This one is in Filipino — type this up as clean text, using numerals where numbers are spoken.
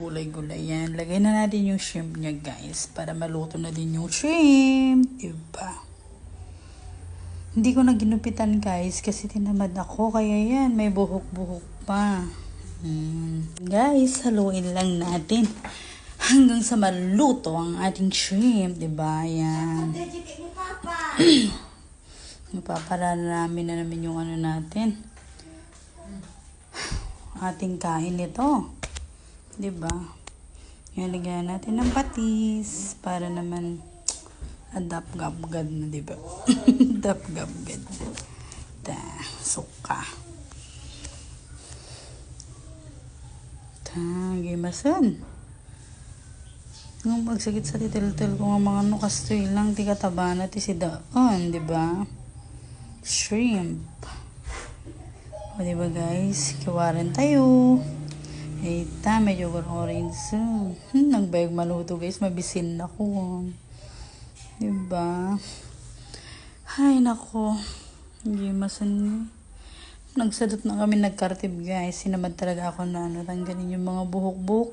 Gulay-gulay yan. Lagay na natin yung shrimp niya, guys. Para maluto na din yung shrimp. Diba? Hindi ko na ginupitan, guys. Kasi tinamad ako. Kaya yan, may buhok-buhok pa. Guys, haluin lang natin. Hanggang sa maluto ang ating shrimp. Diba? Yan. Napapararami na namin yung ano natin. Ating kain nito. Diba? Nilagyan natin ng patis para naman adap-gabgad na, diba? Adap-gabgad na. Suka. Gimasan. Nung pagsakit sa titil-til ko nga mga nukastoy lang, di kataba na ti si daan, diba? Shrimp. O, diba guys? Kiwaran tayo. Eita, medyo orange. Nagbayag maluto guys, mabisin na ko. Diba? Ay, nako. Hindi masan. Nagsadot na kami nagkartib guys. Sinamad talaga ako na tanggalin yung mga buhok-buhok.